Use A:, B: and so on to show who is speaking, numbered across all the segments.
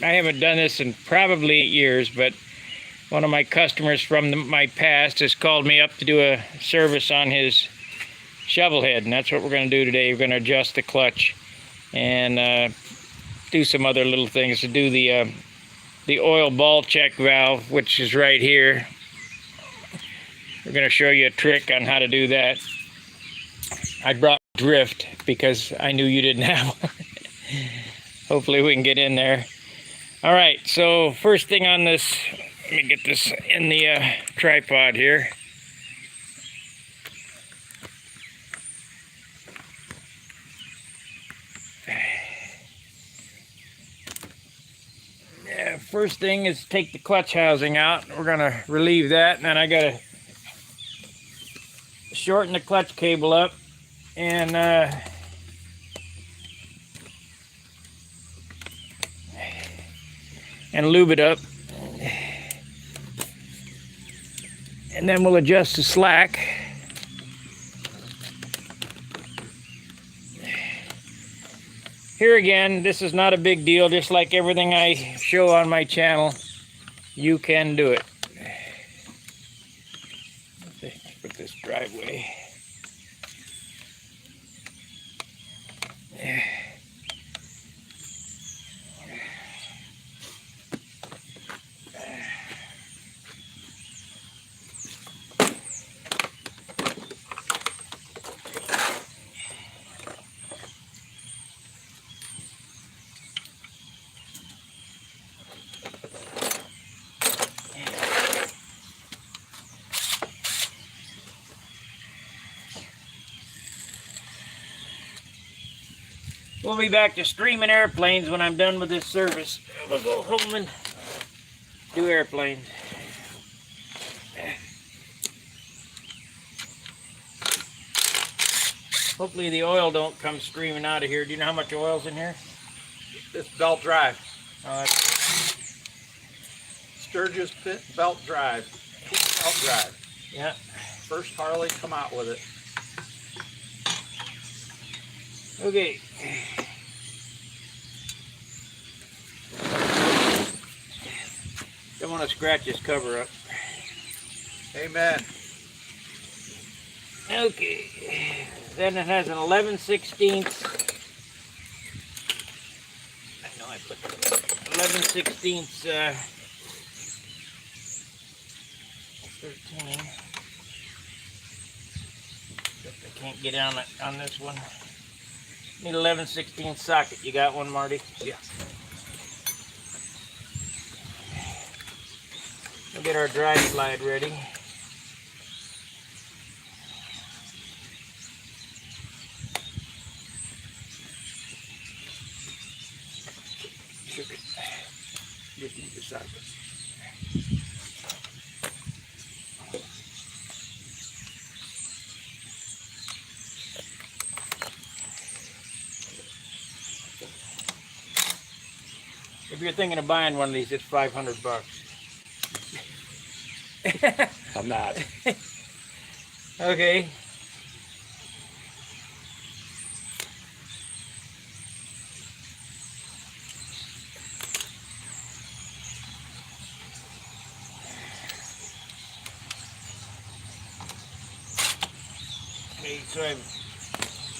A: I haven't done this in probably 8 years, but one of my customers from my past has called me up to do a service on his Shovelhead, and that's what we're going to do today. We're going to adjust the clutch and do some other little things to do the oil ball check valve, which is right here. We're going to show you a trick on how to do that. I brought drift because I knew you didn't have one. Hopefully we can get in there. All right, so first thing on this, let me get this in the tripod here. Yeah, first thing is take the clutch housing out. We're gonna relieve that, and then I gotta shorten the clutch cable up and lube it up, and then we'll adjust the slack. Here again, this is not a big deal. Just like everything I show on my channel, you can do it. Let's put this driveway. We'll be back to streaming airplanes when I'm done with this service. We'll go home and do airplanes. Hopefully the oil don't come screaming out of here. Do you know how much oil's in here?
B: This belt drive.
A: That's
B: Sturgis Pit belt drive. Belt drive.
A: yeah.
B: First Harley come out with it.
A: Okay. Don't want to scratch this cover up.
B: Amen.
A: Okay. Then it has an 11/16. I know I put 11/16 13. I can't get on it on this one. Need 11/16 socket. You got one, Marty?
B: Yeah.
A: We'll get our dry slide ready.
B: Shook it. Just need the socket.
A: If you're thinking of buying one of these, it's $500.
B: I'm not.
A: Okay. Okay, so I've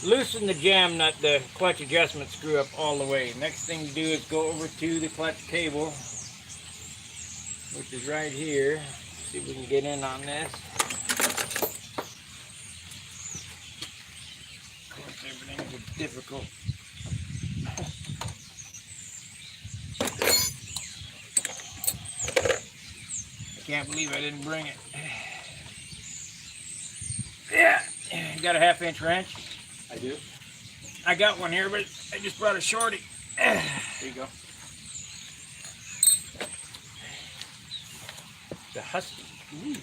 A: loosened the jam nut, the clutch adjustment screw up all the way. Next thing to do is go over to the clutch cable, which is right here. See if we can get in on this. Of course, everything's difficult. I can't believe I didn't bring it. Yeah, got a 1/2-inch wrench.
B: I do.
A: I got one here, but I just brought a shorty.
B: There you go.
A: The Husky. Ooh.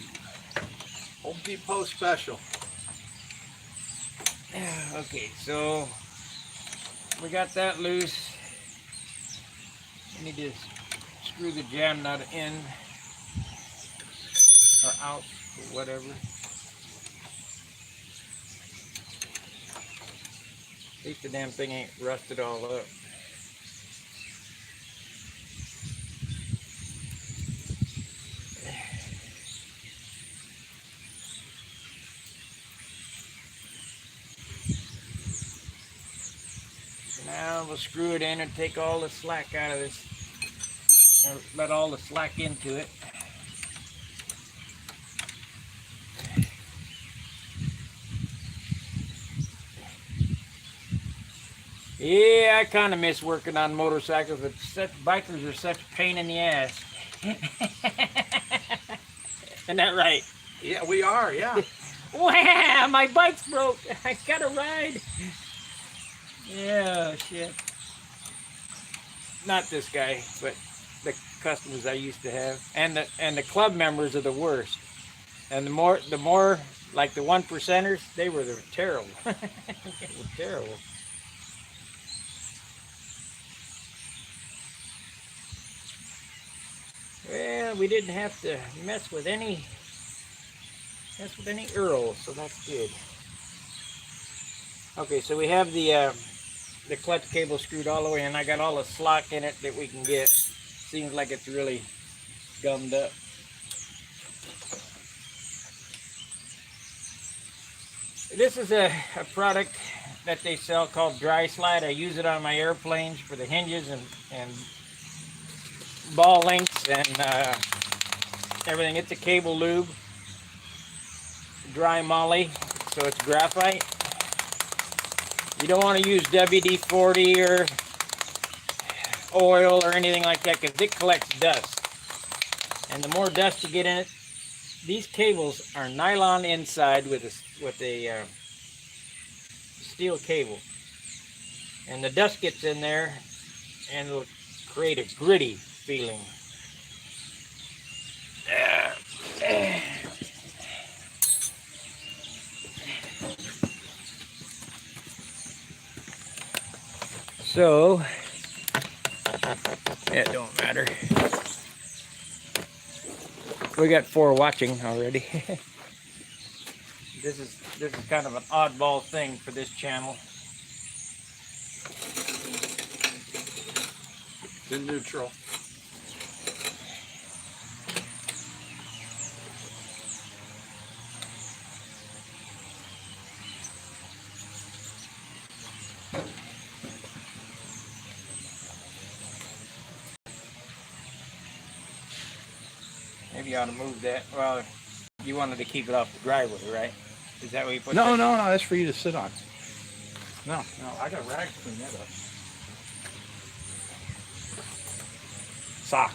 B: Home Depot special.
A: Okay, so we got that loose. We need to screw the jam nut in or out or whatever. At least the damn thing ain't rusted all up. we'll screw it in and take all the slack out of this. Or let all the slack into it. Yeah, I kind of miss working on motorcycles, but bikers are such a pain in the ass. Isn't that right?
B: Yeah, we are, yeah.
A: Wow, my bike's broke. I gotta ride. Yeah, shit. Not this guy, but the customers I used to have, and the club members are the worst. And the more like the 1%ers, they were terrible. They were terrible. Well, we didn't have to mess with any Earls, so that's good. Okay, so we have the clutch cable screwed all the way, and I got all the slack in it that we can get. Seems like it's really gummed up. This is a product that they sell called Dry Slide. I use it on my airplanes for the hinges and ball links and everything. It's a cable lube, dry moly, so it's graphite. You don't want to use WD-40 or oil or anything like that because it collects dust. And the more dust you get in it, these cables are nylon inside with a steel cable. And the dust gets in there and it'll create a gritty feeling. So, it don't matter. We got 4 watching already. This is kind of an oddball thing for this channel.
B: It's in neutral.
A: Maybe you ought to move that. Well, you wanted to keep it off the driveway, right? Is that what you put?
B: No, that's for you to sit on. No, I got rags to clean that up. Sock.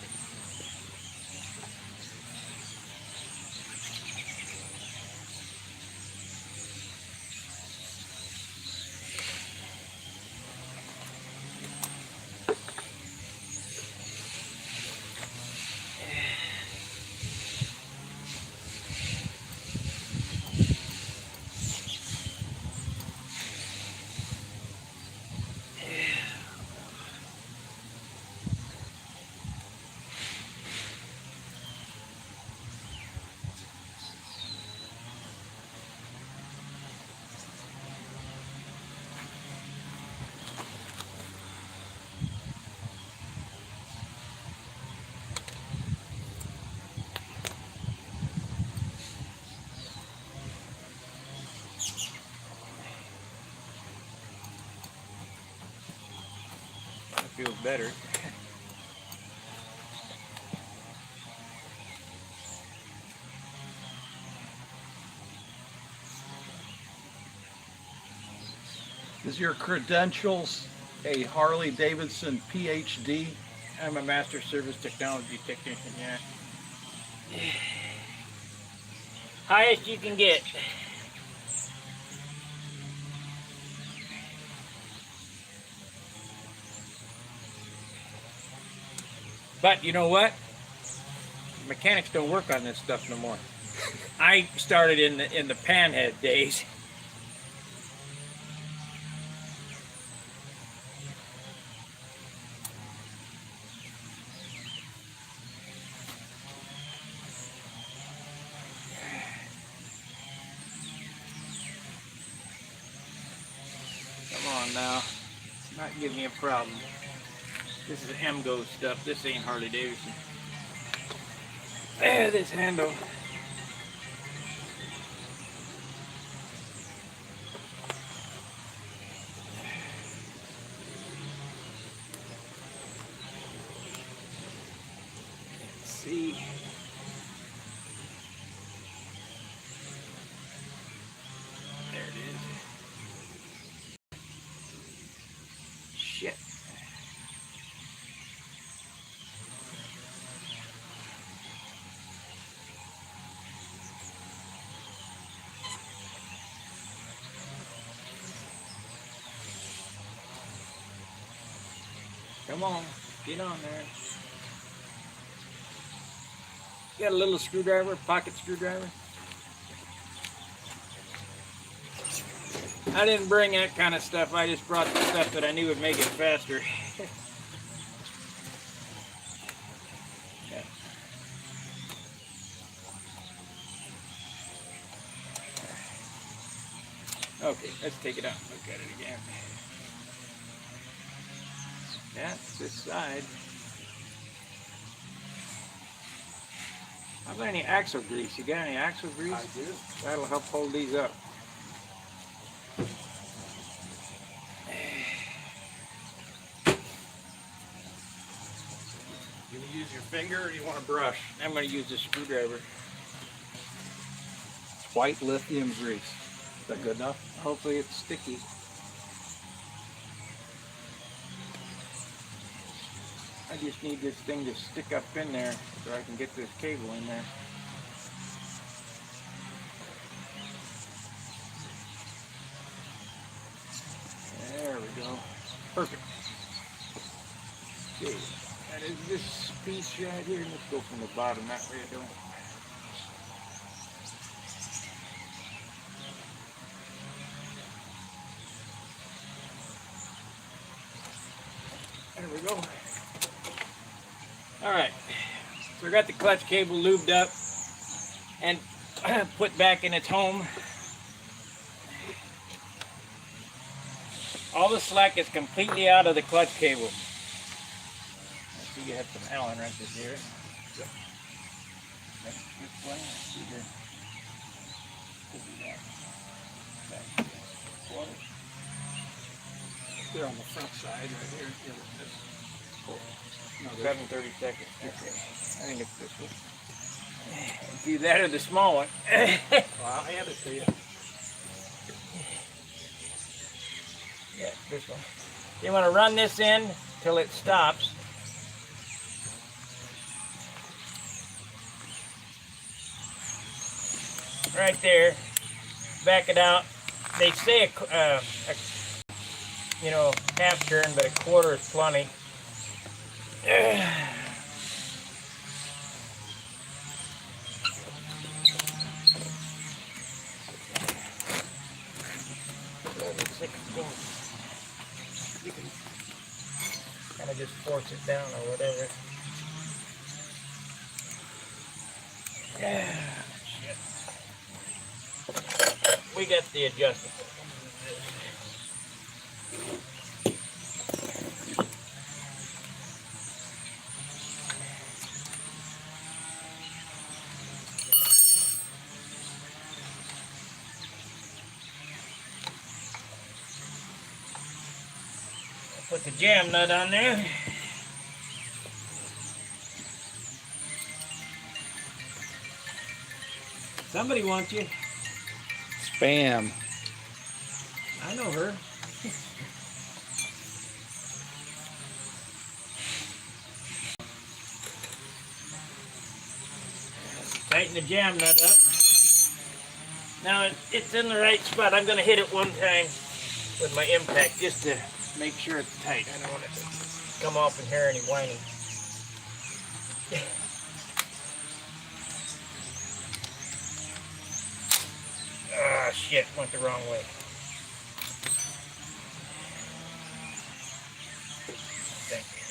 A: Feels better.
B: Is your credentials a Harley Davidson PhD?
A: I'm a master service technology technician, yeah. Highest you can get. But you know what? Mechanics don't work on this stuff no more. I started in the panhead days. Come on now. It's not giving me a problem. This is MGO stuff. This ain't Harley Davidson. There, this handle. see. There it is. Shit. Come on, get on there. You got a little screwdriver, pocket screwdriver? I didn't bring that kind of stuff. I just brought the stuff that I knew would make it faster. Yeah. Okay, let's take it out and look at it again. That's this side. How about any axle grease? You got any axle grease?
B: I do.
A: That'll help hold these up.
B: You gonna use your finger or do you want a brush?
A: I'm going to use the screwdriver.
B: White lithium grease. Is that good enough?
A: Hopefully it's sticky. I just need this thing to stick up in there so I can get this cable in there. There we go. Perfect. Okay, that is this piece right here. Let's go from the bottom, that way I don't. There we go. All right, so we got the clutch cable lubed up and put back in its home. All the slack is completely out of the clutch cable. I see you have some Allen wrenches here.
B: Yep.
A: That's this one. I see the could be that. Quarter.
B: They're on the front side right here. Yeah, this.
A: Cool.
B: No,
A: 7/32. Okay. I think it's this one. It's either that or the small one.
B: Well, I'll hand it to you.
A: Yeah, this one. You want to run this in till it stops. Right there. Back it out. They say you know, half turn, but a quarter is plenty. You can kind of just force it down or whatever. Shit. We got the adjustable. Put the jam nut on there. Somebody wants you.
B: Spam.
A: I know her. Tighten the jam nut up. Now it's in the right spot. I'm going to hit it one time with my impact just to make sure it's tight. I don't want it to come off and hear any whining. Ah, shit, went the wrong way. Thank you.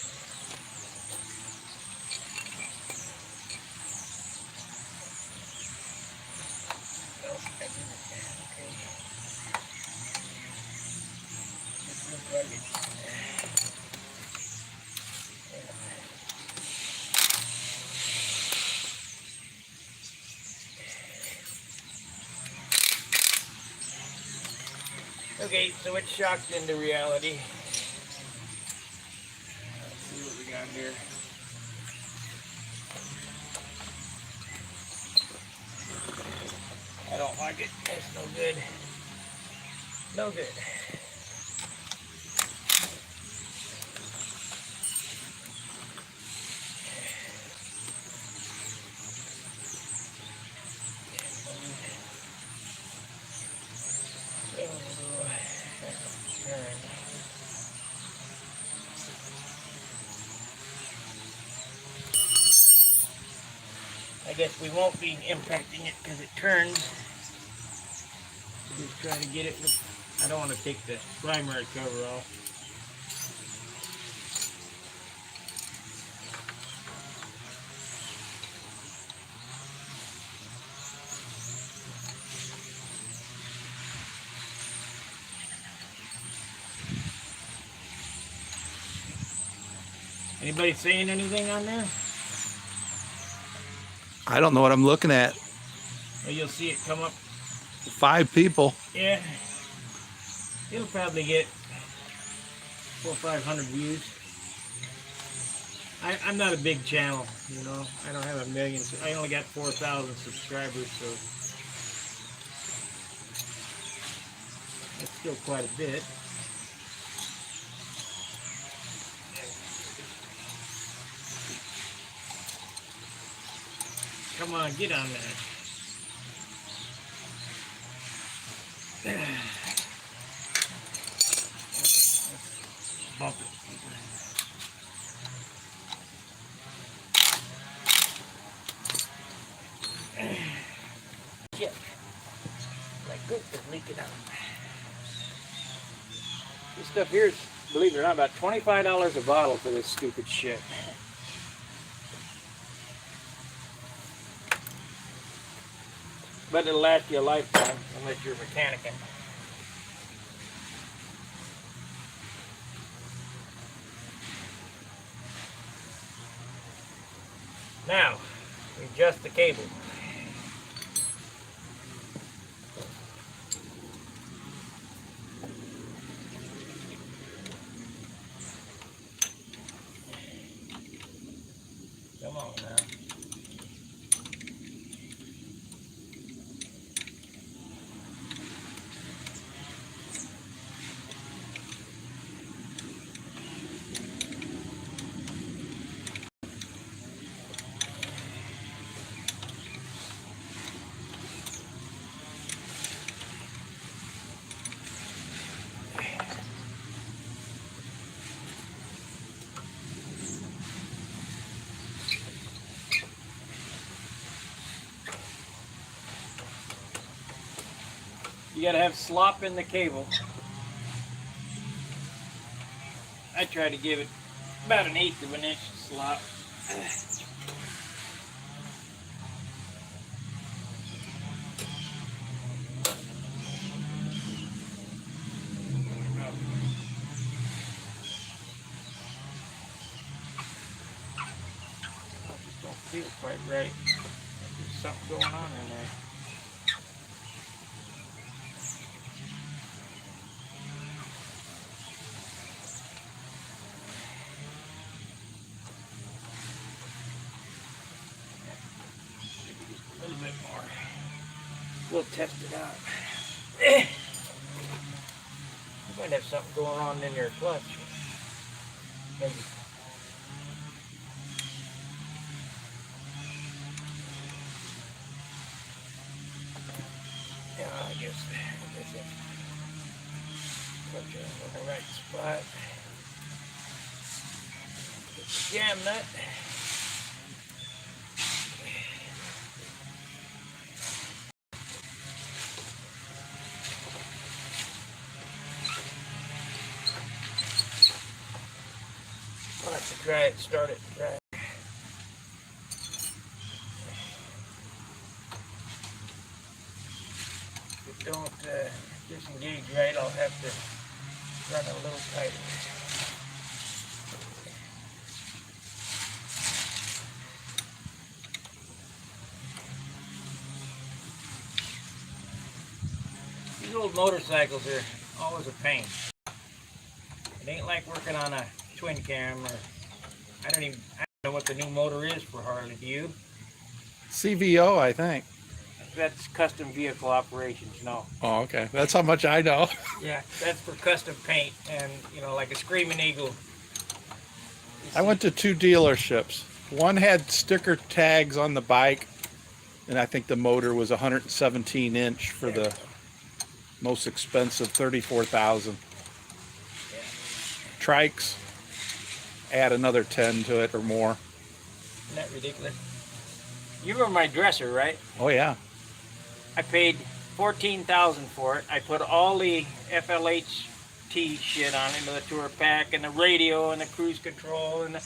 A: Okay, so it's shocked into reality. Let's see what we got here. like it. That's no good. No good. I guess we won't be impacting it because it turns. Just try to get it. I don't want to take the primary cover off. Anybody saying anything on there?
B: I don't know what I'm looking at.
A: Well, you'll see it come up.
B: 5 people.
A: Yeah. It'll probably get 400 or 500 views. I'm not a big channel, you know. I don't have a million. I only got 4,000 subscribers, so that's still quite a bit. Come on, get on there. Bump it. Shit. Like good is leaking out. This stuff here is, believe it or not, about $25 a bottle for this stupid shit. But it'll last you a lifetime unless you're mechanicking. Now, we adjust the cable. Come on now. You gotta have slop in the cable. I try to give it about 1/8 of an inch slop. Don't feel quite right. There's something going on in there. A little bit more. We'll test it out. You might have something going on in your clutch. Maybe. Yeah, I guess it's clutch in the right spot. Get the jam nut. I'll have to try it, start it, and try it. If it don't disengage right, I'll have to run it a little tighter. These old motorcycles are always a pain. It ain't like working on a twin cam, or I don't know what the new motor is for Harley. Do you?
B: CVO, I think.
A: that's custom vehicle operations. No.
B: Oh, okay. That's how much I know.
A: Yeah, that's for custom paint and like a Screaming Eagle.
B: I went to 2 dealerships. One had sticker tags on the bike, and I think the motor was 117 inch for the most expensive, 34,000. Trikes, add another 10 to it or more.
A: Isn't that ridiculous? You were my dresser, right?
B: Oh yeah.
A: I paid $14,000 for it. I put all the FLHT shit on into the tour pack, and the radio, and the cruise control, and the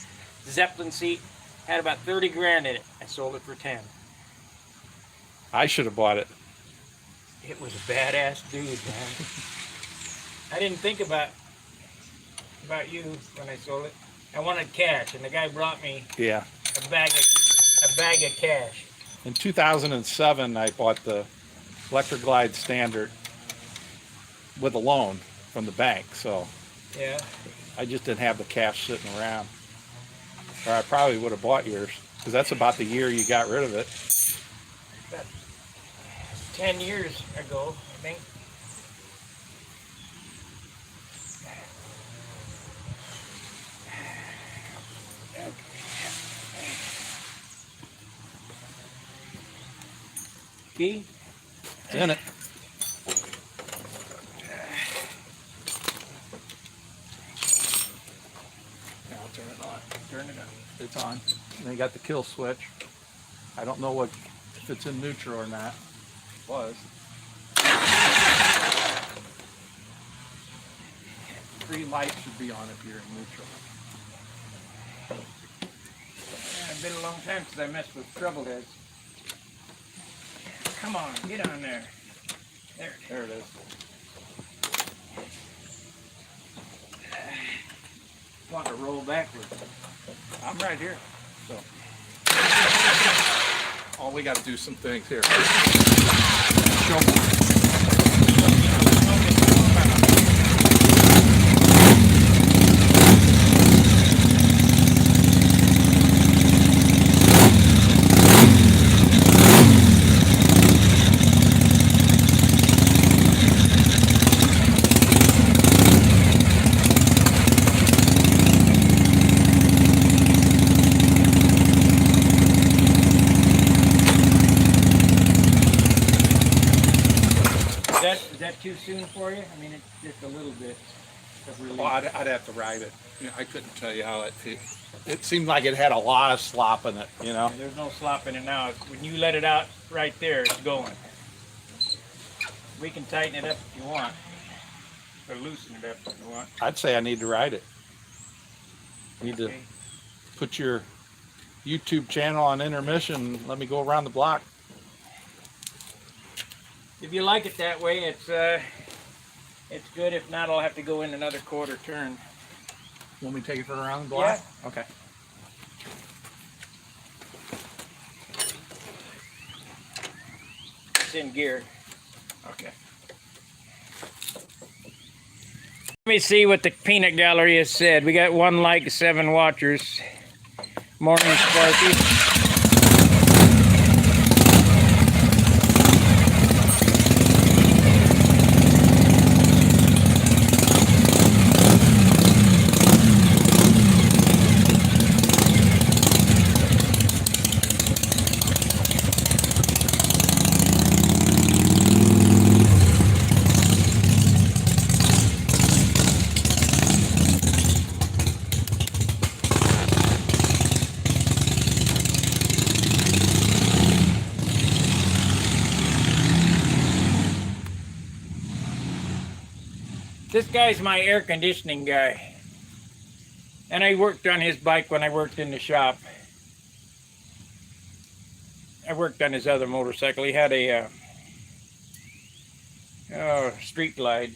A: Zeppelin seat. Had about 30 grand in it. I sold it for 10.
B: I should have bought it.
A: It was a badass dude, man. I didn't think about you when I sold it. I wanted cash, and the guy brought me
B: Yeah.
A: a bag of cash.
B: In 2007, I bought the Electric Glide Standard with a loan from the bank, so
A: Yeah.
B: I just didn't have the cash sitting around. Or I probably would have bought yours, because that's about the year you got rid of it.
A: About 10 years ago, I think. Key?
B: It's in it. Now I'll turn it on.
A: Turn it on.
B: It's on. And then you got the kill switch. I don't know if it's in neutral or not. It was. 3 lights should be on if you're in neutral.
A: Yeah, it's been a long time since I messed with Shovelheads. Come on, get on there.
B: There it is.
A: Want to roll backwards.
B: I'm right here. So all we got to do some things here.
A: Is that too soon for you? I mean, it's just a little bit of relief.
B: Well, I'd have to ride it. I couldn't tell you how it seemed like it had a lot of slop in it,
A: Yeah, there's no slop in it now. When you let it out right there, it's going. We can tighten it up if you want, or loosen it up if you want.
B: I'd say I need to ride it. Need to
A: Okay.
B: put your YouTube channel on intermission and let me go around the block.
A: If you like it that way, it's good. If not, I'll have to go in another quarter turn.
B: Want me to take it for around the block?
A: Yeah.
B: Okay.
A: It's in gear.
B: Okay.
A: Let me see what the peanut gallery has said. We got 1 like, 7 watchers. Morning, Sparky. This guy's my air conditioning guy. And I worked on his bike when I worked in the shop. I worked on his other motorcycle. He had a Street Glide.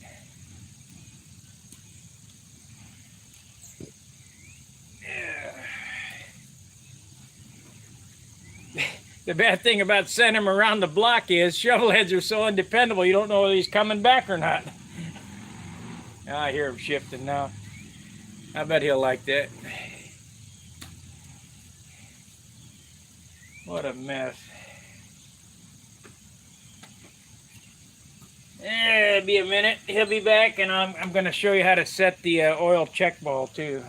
A: The bad thing about sending him around the block is shovelheads are so undependable, you don't know whether he's coming back or not. I hear him shifting now. I bet he'll like that. What a mess. It'll be a minute. He'll be back, and I'm going to show you how to set the oil check ball too.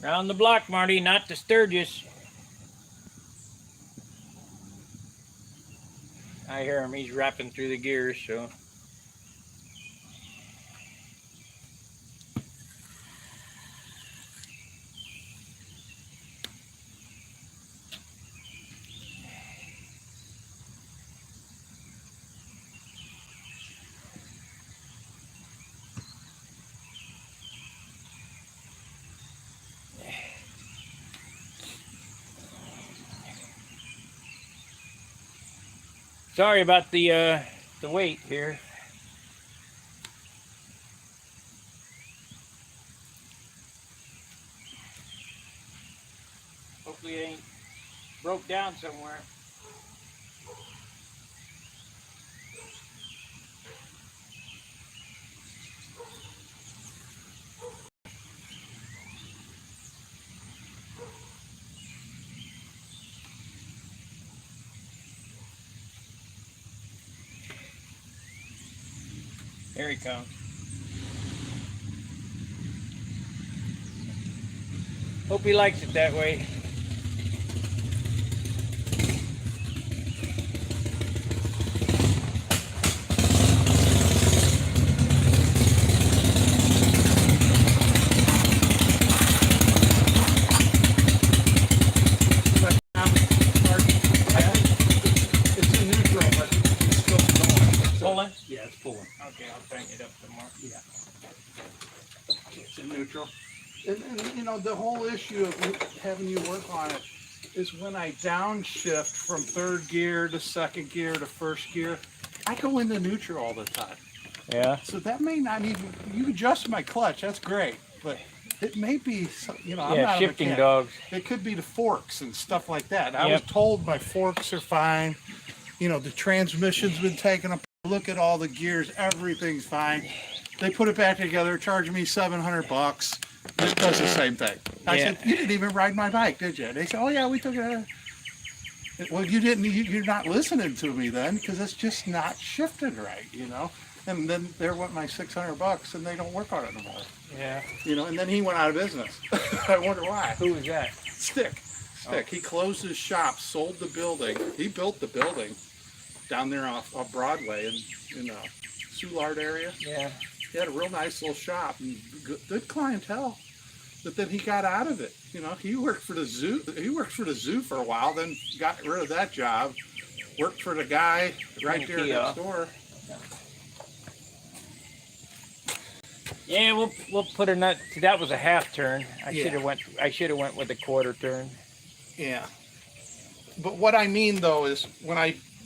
A: Round the block, Marty, not to Sturgis. I hear him. He's rapping through the gears, so. Sorry about the wait here. Hopefully it ain't broke down somewhere. Here he comes. Hope he likes it that way.
B: It's in neutral, but it's still going.
A: Pulling?
B: Yeah, it's pulling.
A: Okay, I'll tighten it up some more.
B: Yeah. It's in neutral. And you know, the whole issue of having you work on it is when I downshift from third gear to second gear to first gear, I go into neutral all the time.
A: Yeah.
B: So that may not even, you adjust my clutch, that's great, but it may be, you know, I'm
A: Yeah,
B: not a
A: shifting
B: mechanic.
A: dogs.
B: It could be the forks and stuff like that. I
A: Yep.
B: was told my forks are fine. You know, the transmission's been taken up. Look at all the gears, everything's fine. They put it back together, charged me $700. It does the same thing. I
A: Yeah.
B: said, you didn't even ride my bike, did you? They said, oh yeah, we took it. Well, you didn't. You're not listening to me then, because it's just not shifted right, you know. And then there went my $600, and they don't work on it anymore.
A: Yeah.
B: You know. And then he went out of business. I wonder why.
A: Who was that?
B: Stick.
A: Oh.
B: He closed his shop, sold the building. He built the building down there off Broadway in the Soulard area.
A: Yeah.
B: He had a real nice little shop and good clientele. But then he got out of it. You know, he worked for the zoo. He worked for the zoo for a while, then got rid of that job. Worked for the guy right there next door.
A: Yeah, we'll put a nut. See, that was a half turn. I
B: Yeah.
A: should have went with a quarter turn.
B: Yeah. But what I mean though is when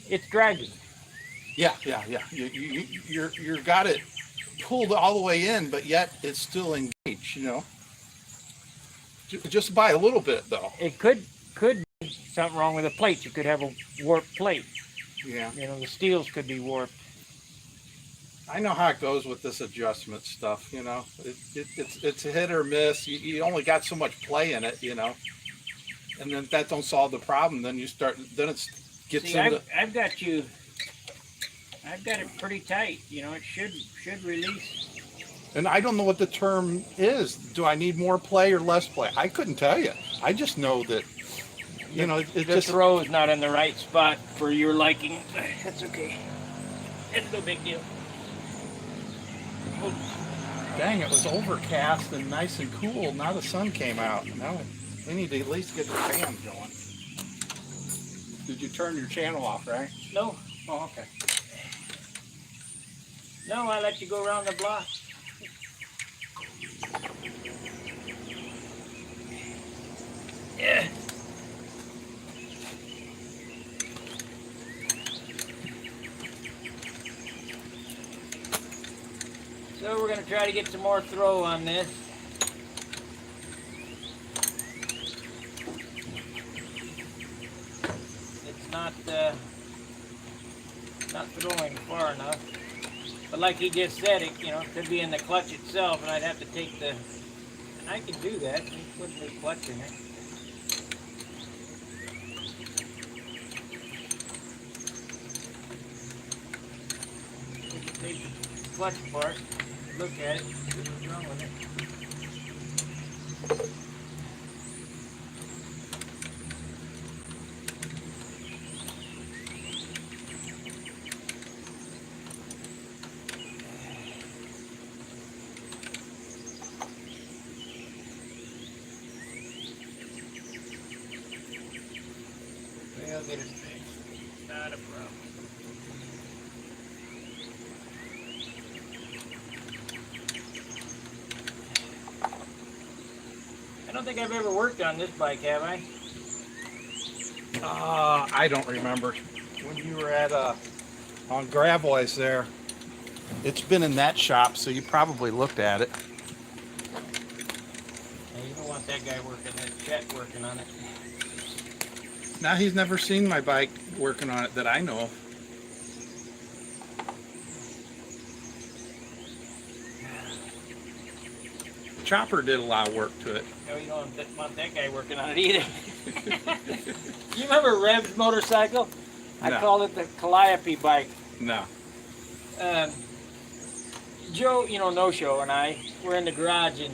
A: It's dragging.
B: yeah. You're got it pulled all the way in, but yet it's still engaged. You know. Just by a little bit though.
A: It could be something wrong with the plates. You could have a warped plate.
B: Yeah.
A: You know, the steels could be warped.
B: I know how it goes with this adjustment stuff, you know. It's a hit or miss. You only got so much play in it, you know. And then if that don't solve the problem, then you start. Then it gets
A: See,
B: into.
A: I've got it pretty tight. You know, it should release.
B: And I don't know what the term is. Do I need more play or less play? I couldn't tell you. I just know that. You know, it
A: The
B: just.
A: throw is not in the right spot for your liking. That's okay. It's no big deal.
B: Dang, it was overcast and nice and cool. Now the sun came out. Now we need to at least get the fan going. Did you turn your channel off, right?
A: No,
B: Oh, okay.
A: no, I let you go around the block. Yeah. So we're going to try to get some more throw on this. not throwing far enough. But like he just said, it could be in the clutch itself, and I'd have to take the. And I can do that. Just put the clutch in it. We can take the clutch apart, look at it, see what's wrong with it. I'll get it fixed. Not a problem. I don't think I've ever worked on this bike, have I?
B: I don't remember. When you were at on Gravois there, it's been in that shop, so you probably looked at it.
A: Yeah, you don't want that guy working, that Chet working on it.
B: Now he's never seen my bike working on it that I know of. Chopper did a lot of work to it.
A: No, you don't want that guy working on it either. You remember Rev's motorcycle? I
B: No.
A: called it the Calliope bike.
B: No.
A: Joe, No Show and I were in the garage, and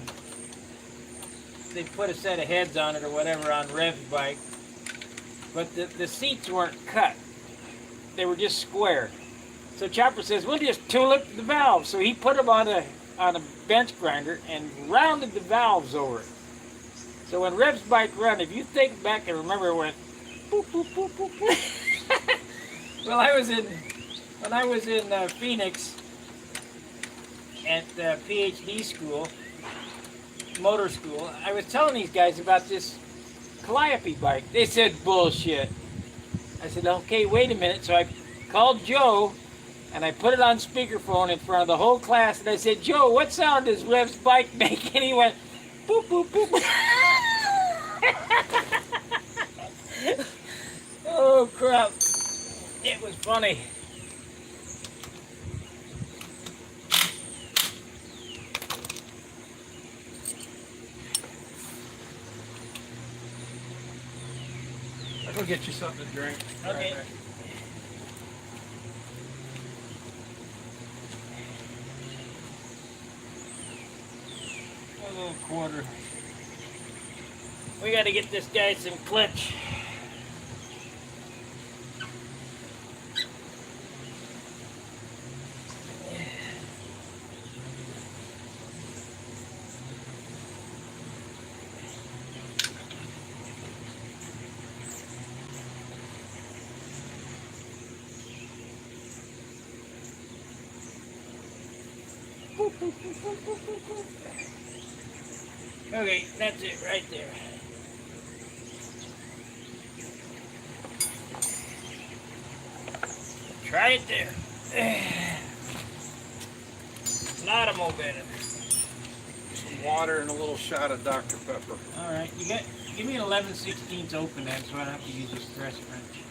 A: they put a set of heads on it or whatever on Rev's bike. But the seats weren't cut. They were just square. So Chopper says, we'll just tulip the valves. So he put them on a bench grinder and rounded the valves over it. So when Rev's bike run, if you think back and remember, it went boop, boop, boop, boop, boop. Well, when I was in Phoenix at PhD school, motor school, I was telling these guys about this Calliope bike. They said, bullshit. I said, okay, wait a minute. So I called Joe, and I put it on speakerphone in front of the whole class, and I said, Joe, what sound does Rev's bike make? And he went, boop, boop, boop. Oh, crap. It was funny.
B: I'll go get you something to drink.
A: Okay.
B: Right.
A: A little quarter. We got to get this guy some clutch. Okay, that's it right there. Try it there. A lot of momentum.
B: Some water and a little shot of Dr. Pepper.
A: All right, give me an 11/16 open end so I don't have to use this press wrench.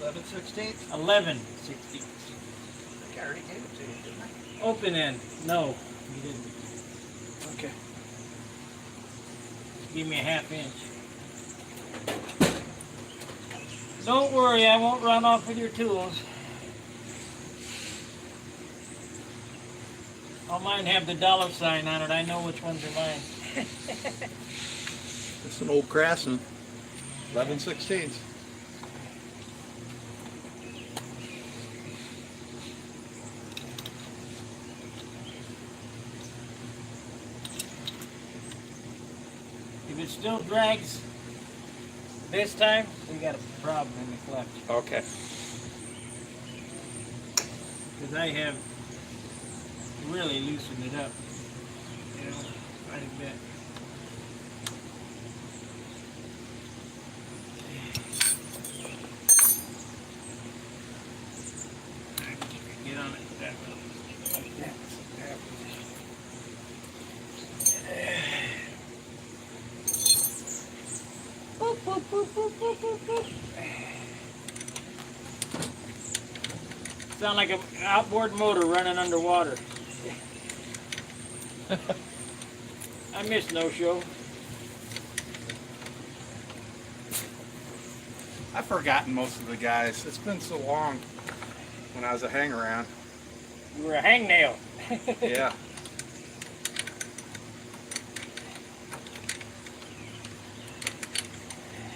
B: 11/16?
A: 11/16.
B: I already gave it to you, didn't I?
A: Open end. No, you didn't.
B: Okay.
A: Give me a 1/2 inch. Don't worry, I won't run off with your tools. All mine have the $sign on it. I know which ones are mine.
B: It's an old Craftsman. 11/16.
A: If it still drags this time, we got a problem in the clutch.
B: Okay.
A: Because I have really loosened it up. Quite a bit. Get on it that way. Like that. Boop. sound like an outboard motor running underwater. I miss no-show.
B: I've forgotten most of the guys. It's been so long when I was a hang-around.
A: You were a hangnail.
B: Yeah.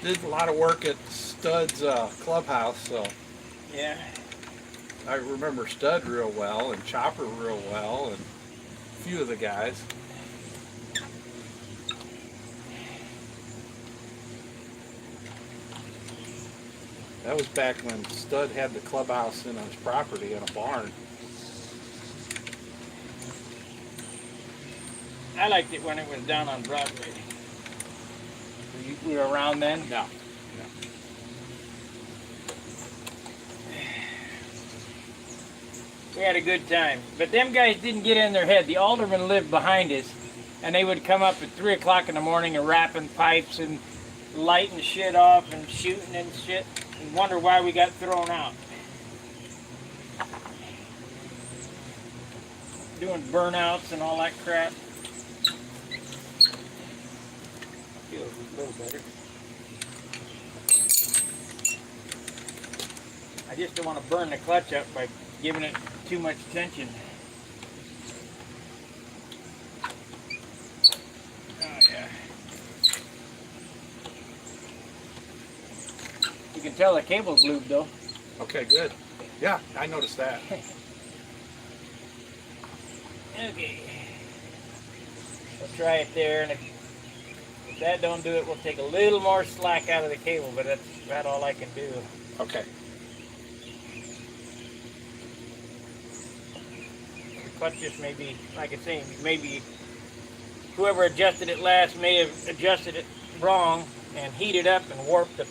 B: Did a lot of work at Stud's clubhouse, so
A: Yeah.
B: I remember Stud real well and Chopper real well and a few of the guys. That was back when Stud had the clubhouse in his property in a barn.
A: I liked it when it was down on Broadway. We were around then?
B: No.
A: We had a good time. But them guys didn't get in their head. The aldermen lived behind us, and they would come up at 3 o'clock in the morning and wrapping pipes and lighting shit off and shooting and shit, and wonder why we got thrown out. Doing burnouts and all that crap. Feels a little better. I just don't want to burn the clutch up by giving it too much tension. Oh yeah. You can tell the cable's lubed though.
B: Okay, good. Yeah, I noticed that.
A: Okay. We'll try it there, and if that don't do it, we'll take a little more slack out of the cable, but that's about all I can do.
B: Okay.
A: The clutch just may be, like I say, maybe whoever adjusted it last may have adjusted it wrong and heated up and warped the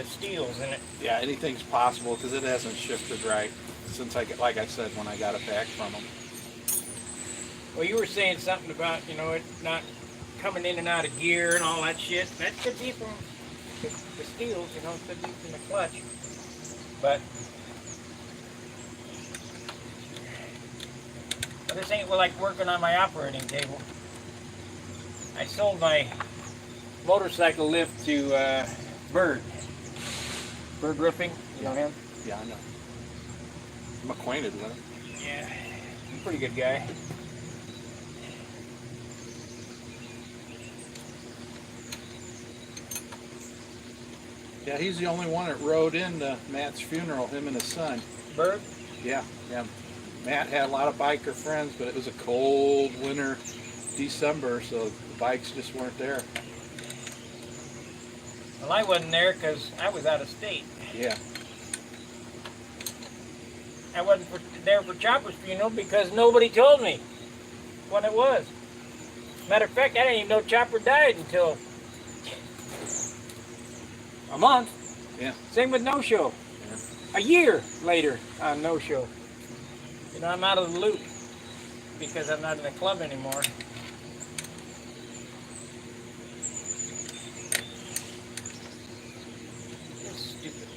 A: steels in it.
B: Yeah, anything's possible because it hasn't shifted right since like I said, when I got it back from them.
A: Well, you were saying something about, you know, it not coming in and out of gear and all that shit. That could be from the steels, you know, it could be from the clutch. But this ain't like working on my operating table. I sold my motorcycle lift to Bird Roofing, you know him?
B: Yeah, I know. I'm acquainted with him.
A: Yeah, he's a pretty good guy.
B: Yeah, he's the only one that rode into Matt's funeral, him and his son.
A: Bird?
B: Yeah. Matt had a lot of biker friends, but it was a cold winter December, so the bikes just weren't there.
A: Well, I wasn't there because I was out of state.
B: Yeah.
A: I wasn't there for Chopper's funeral because nobody told me when it was. Matter of fact, I didn't even know Chopper died until a month.
B: Yeah.
A: Same with No Show.
B: Yeah.
A: A year later on No Show. You know, I'm out of the loop because I'm not in the club anymore. It's stupid.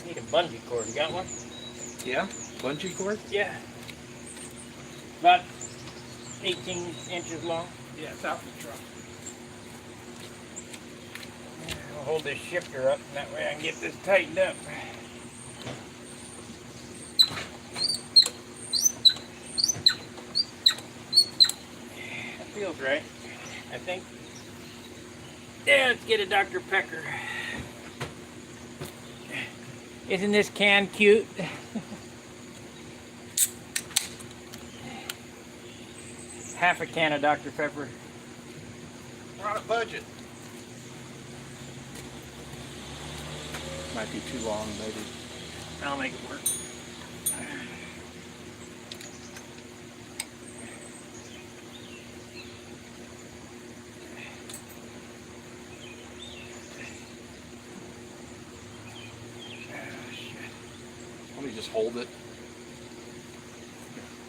A: Need a bungee cord. You got one?
B: Yeah? Bungee cord?
A: Yeah. About 18 inches long.
B: Yeah, it's out in the truck.
A: I'll hold this shifter up, and that way I can get this tightened up. That feels right, I think. Yeah, let's get a Dr. Pecker. Isn't this can cute? Half a can of Dr. Pepper.
B: We're on a budget. Might be too long, maybe.
A: I'll make it work.
B: Let me just hold it.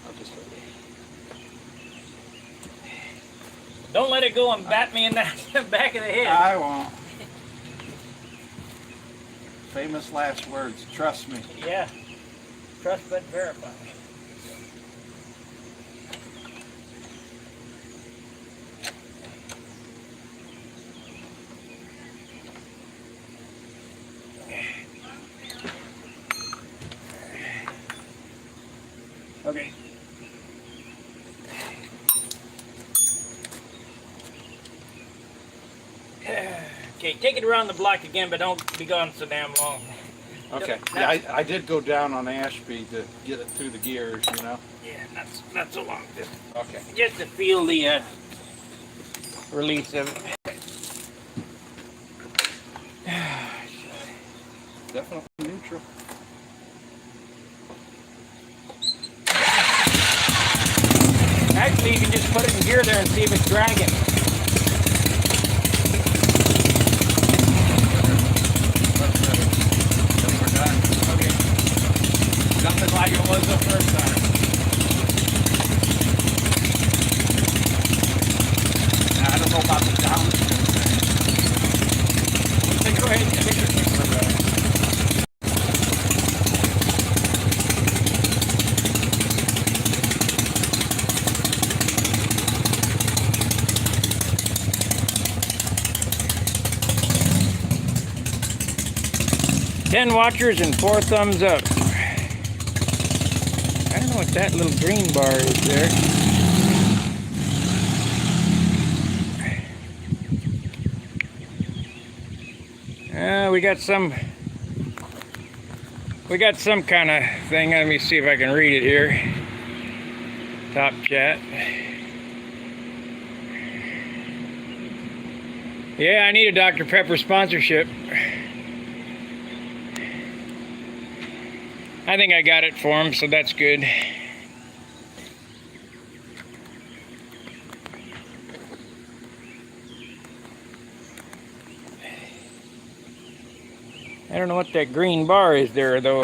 B: I'll just hold it.
A: Don't let it go and bat me in the back of the head.
B: I won't. Famous last words. Trust me.
A: Yeah. Trust but verify. Okay. Okay, take it around the block again, but don't be gone so damn long.
B: Okay. Yeah, I did go down on Ashby to get it through the gears, you know.
A: Yeah, not so long.
B: Okay.
A: Just to feel the release of it.
B: Definitely neutral.
A: Actually, you can just put it in gear there and see if it's dragging.
B: We're done.
A: Okay.
B: Nothing like it was the first time. Now, I don't know about the downshift thing.
A: Go ahead and take your picture. Ten watchers and 4 thumbs up. I don't know what that little green bar is there. We got some kind of thing. Let me see if I can read it here. Top chat. Yeah, I need a Dr. Pepper sponsorship. I think I got it for him, so that's good. I don't know what that green bar is there, though.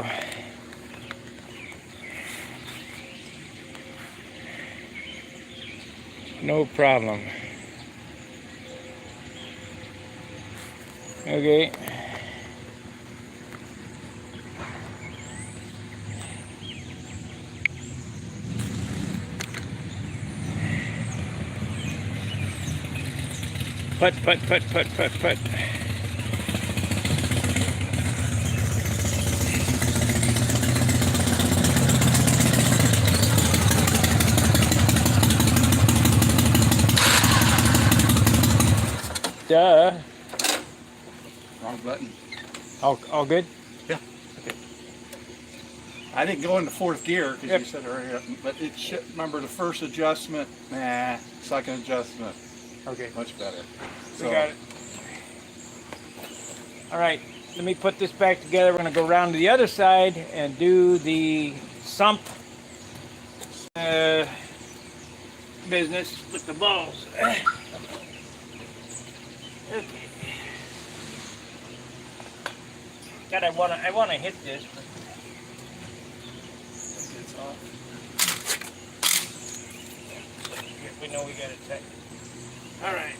A: No problem. Okay. Put. Duh.
B: Wrong button.
A: All good?
B: Yeah. Okay. I didn't go into 4th gear because
A: Yep.
B: you said earlier, but it should, remember the first adjustment, nah, second adjustment,
A: Okay.
B: much better.
A: We got it. All right, let me put this back together. We're going to go around to the other side and do the sump business with the balls. Okay. God, I wanna hit this. But
B: It's off.
A: we know we got it tight. All right.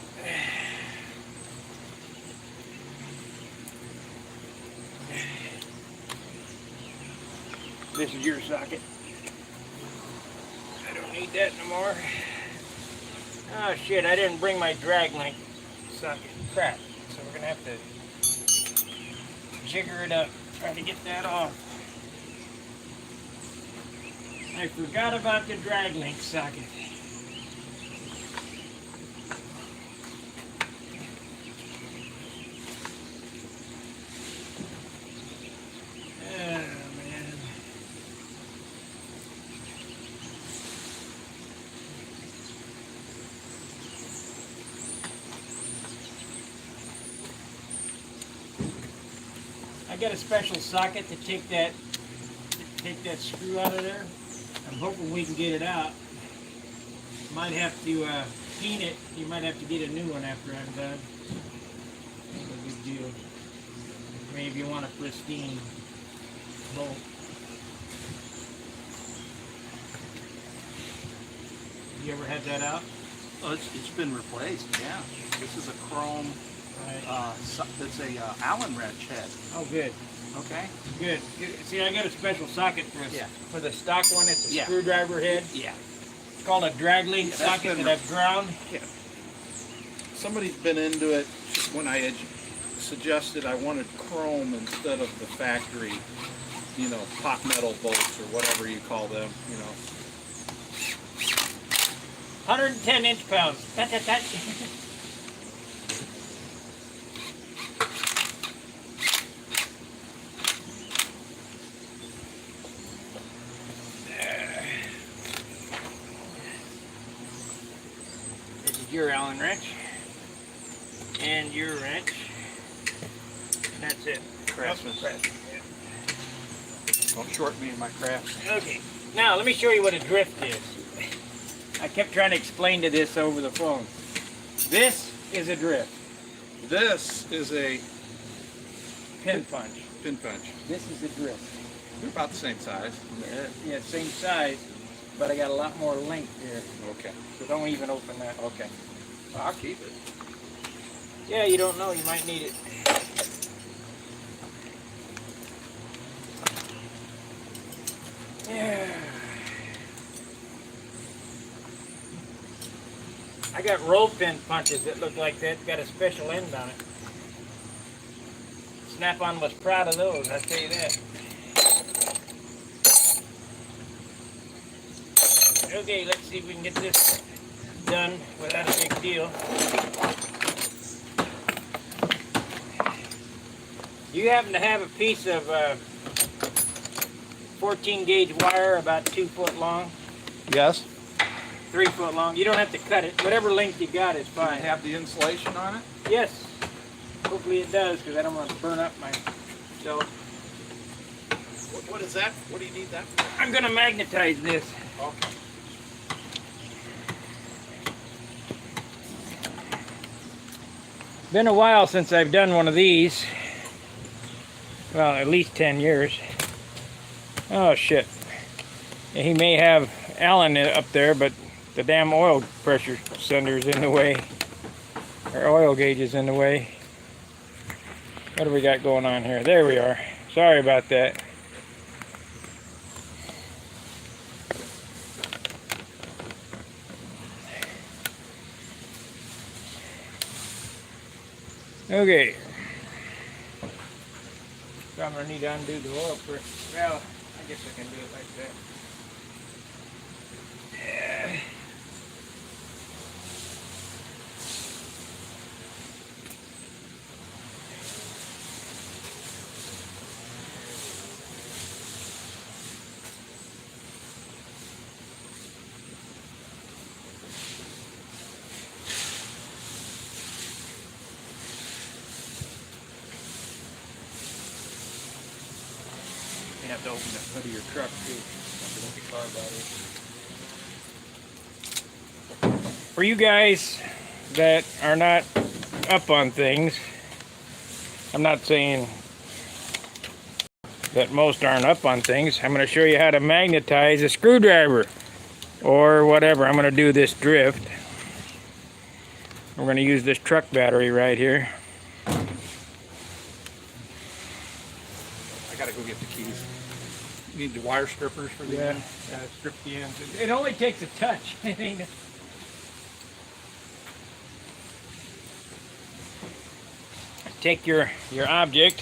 A: This is your socket. I don't need that no more. Oh shit, I didn't bring my drag link socket. Crap. So we're gonna have to jigger it up, try to get that off. I forgot about the drag link socket. I got a special socket to take that screw out of there. I'm hoping we can get it out. Might have to clean it. You might have to get a new one after I'm done. Not a big deal. Maybe you want a pristine bolt. You ever had that out?
B: Oh, it's been replaced, yeah. This is a chrome,
A: Right.
B: it's a Allen wrench head.
A: Oh, good.
C: Okay.
A: Good. See, I got a special socket for
C: Yeah.
A: for the stock one. It's a
C: Yeah.
A: screwdriver head.
C: Yeah.
A: It's called a drag link
B: that's
A: socket
B: been-
A: that I've ground.
B: Somebody's been into it when I had suggested I wanted chrome instead of the factory, you know, pot metal bolts or whatever you call them, you know.
A: 110 inch-pounds. This is your Allen wrench. And your wrench. And that's it.
B: Craftsman.
A: Yeah.
B: Don't short me in my crafts.
A: Okay, now let me show you what a drift is. I kept trying to explain to this over the phone. This is a drift.
B: This is a
A: Pin punch.
B: pin punch.
A: This is a drift.
B: They're about the same size.
A: Yeah, same size, but I got a lot more length here.
B: Okay.
A: So don't even open that.
B: Okay. Well, I'll keep it.
A: Yeah, you don't know. You might need it. Yeah. I got roll pin punches that look like that. Got a special end on it. Snap-on was proud of those, I tell you that. Okay, let's see if we can get this done without a big deal. You happen to have a piece of 14 gauge wire about 2 foot long,
B: Yes.
A: 3 foot long. You don't have to cut it. Whatever length you got is
B: Does it
A: fine.
B: have the insulation on it?
A: Yes. Hopefully it does, because I don't want to burn up myself.
B: What is that? What do you need that for?
A: I'm going to magnetize this.
B: Okay.
A: Been a while since I've done one of these. Well, at least 10 years. Oh shit. He may have Allen up there, but the damn oil pressure sender's in the way. Or oil gauge is in the way. What do we got going on here? There we are. Sorry about that. Okay. So I'm gonna need to undo the oil pressure. Well, I guess I can do it like that. Yeah. You have to open the hood of your truck too. Don't be car body. For you guys that are not up on things, I'm not saying that most aren't up on things. I'm going to show you how to magnetize a screwdriver or whatever. I'm going to do this drift. We're going to use this truck battery right here.
B: I gotta go get the keys. You need the wire strippers for the end?
A: Strip the ends. It only takes a touch. It ain't Take your object,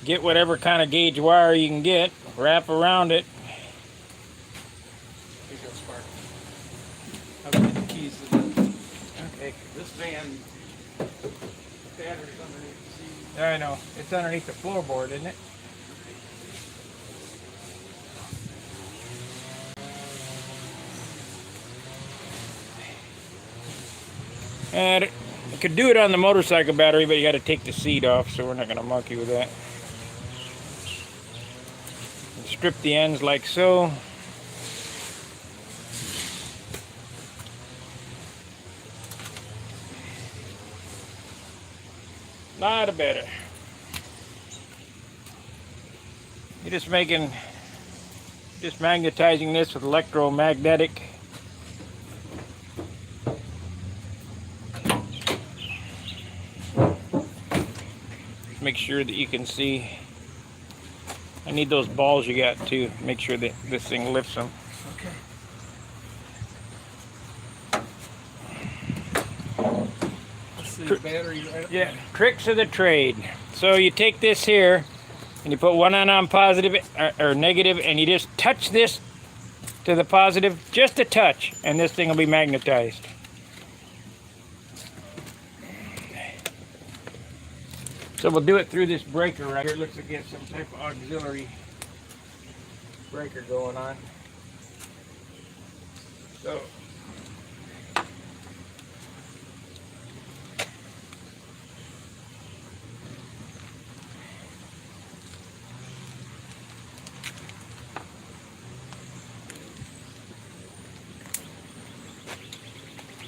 A: get whatever kind of gauge wire you can get, wrap around it.
B: Here goes Spark. I'll go get the keys to the,
A: Okay.
B: this van. Battery's underneath the seat.
A: I know. It's underneath the floorboard, isn't it? And you could do it on the motorcycle battery, but you got to take the seat off, so we're not going to monkey with that. Strip the ends like so. Not a better. You're just magnetizing this with electromagnetic. make sure that you can see. I need those balls you got to make sure that this thing lifts them.
B: Okay. Let's see, battery right up.
A: Yeah, tricks of the trade. So you take this here and you put one on positive or negative, and you just touch this to the positive, just a touch, and this thing will be magnetized. So we'll do it through this breaker right here. It looks like it's some type of auxiliary breaker going on. So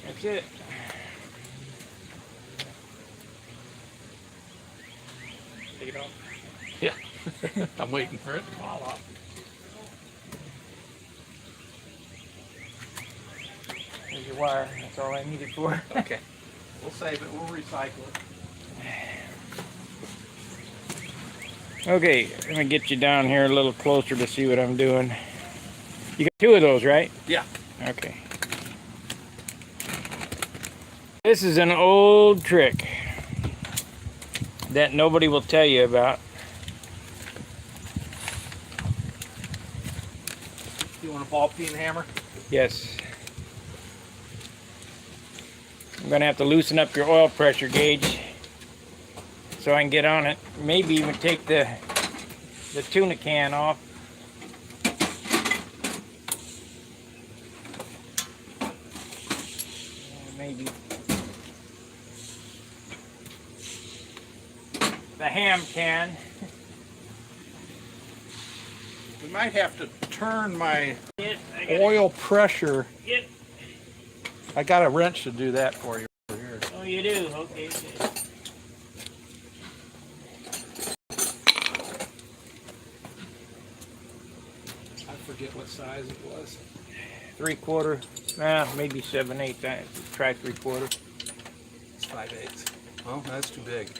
A: that's it. Take it off.
B: Yeah. I'm waiting for it to fall off.
A: There's your wire. That's all I need it for.
B: Okay. We'll save it. We'll recycle it.
A: Okay, I'm gonna get you down here a little closer to see what I'm doing. You got two of those, right?
B: Yeah.
A: Okay. This is an old trick that nobody will tell you about.
B: You want a ball peen hammer?
A: Yes. I'm gonna have to loosen up your oil pressure gauge so I can get on it. Maybe even take the tuna can off. Maybe. The ham can.
B: We might have to turn my
A: Yes, I got
B: oil pressure.
A: it.
B: I got a wrench to do that for you over here.
A: Oh, you do? Okay.
B: I forget what size it was.
A: 3/4. Maybe 7/8. Try 3/4.
B: It's 5/8. Well, that's too big.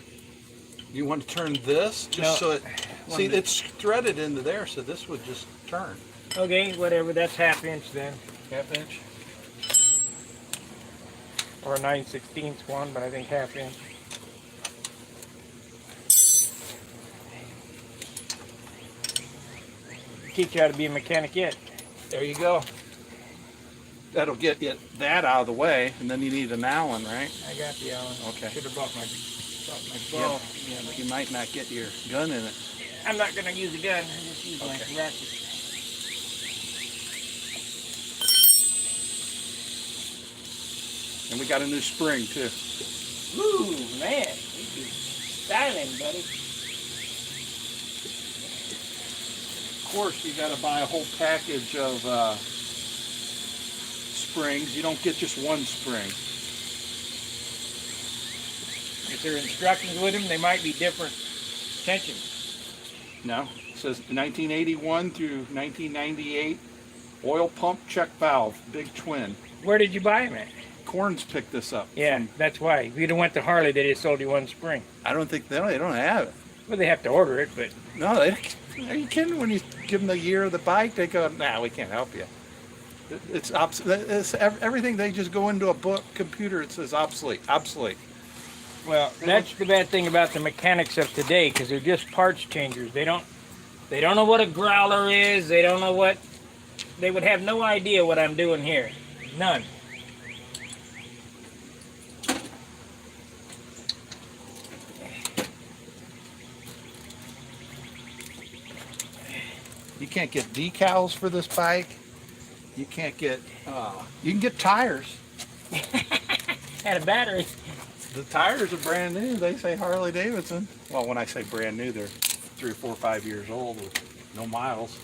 B: You want to turn this just
A: No.
B: so it. See, it's threaded into there, so this would just turn.
A: Okay, whatever. That's 1/2 inch then.
B: 1/2 inch.
A: Or a 9/16 one, but I think 1/2 inch. Teach you how to be a mechanic yet.
B: There you go. That'll get that out of the way, and then you need an Allen, right?
A: I got the Allen.
B: Okay.
A: Should have brought my
B: Yeah,
A: bow.
B: yeah, but you might not get your gun in it.
A: I'm not gonna use a gun. I just use my
B: Okay.
A: ratchet.
B: And we got a new spring too.
A: Ooh, man, you styling, buddy.
B: Of course, you got to buy a whole package of springs. You don't get just one spring.
A: If there are instructions with them, they might be different tensions.
B: No, it says 1981 through 1998 oil pump check valve, big twin.
A: Where did you buy them at?
B: Corns picked this up.
A: Yeah, that's why. If you'd have went to Harley, they'd have sold you one spring.
B: I don't think they don't have it.
A: Well, they have to order it, but
B: No, are you kidding? When you give them the year of the bike, they go, "Nah, we can't help you." It's everything. They just go into a book computer. It says obsolete, obsolete.
A: well, that's the bad thing about the mechanics of today, because they're just parts changers. They don't know what a growler is. They don't know what. They would have no idea what I'm doing here. None.
B: You can't get decals for this bike. You can't get. You can get tires.
A: Had a battery.
B: The tires are brand new. They say Harley Davidson. Well, when I say brand new, they're 3 or 4 or 5 years old with no miles.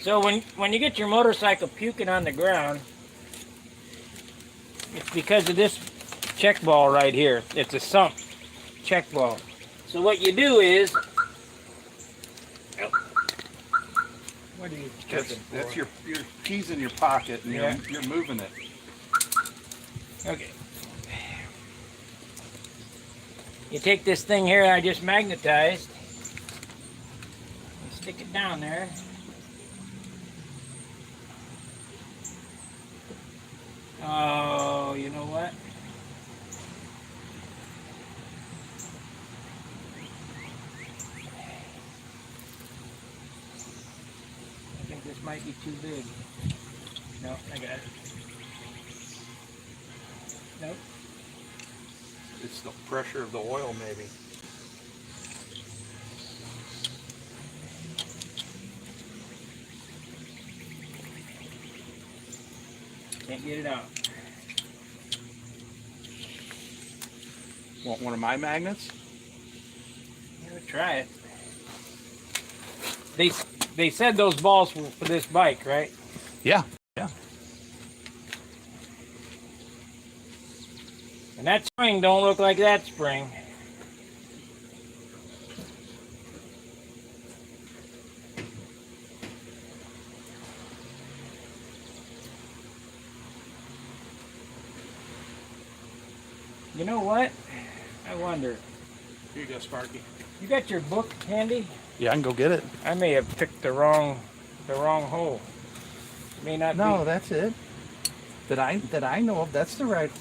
A: So when you get your motorcycle puking on the ground, it's because of this check ball right here. It's a sump check ball. So what you do is, what are you checking for?
B: That's your keys in your pocket, and
A: Yeah.
B: you're moving it.
A: Okay. You take this thing here I just magnetized, and stick it down there. Oh, you know what? I think this might be too big. No, I got it. Nope.
B: It's the pressure of the oil, maybe.
A: Can't get it out.
B: Want one of my magnets?
A: Yeah, try it. They said those balls were for this bike, right?
B: Yeah. Yeah.
A: And that spring don't look like that spring. You know what? I wonder.
B: Here you go, Sparky.
A: You got your book handy?
B: Yeah, I can go get it.
A: I may have picked the wrong hole. It may not
B: No,
A: be.
B: that's it. That I know of, that's the right.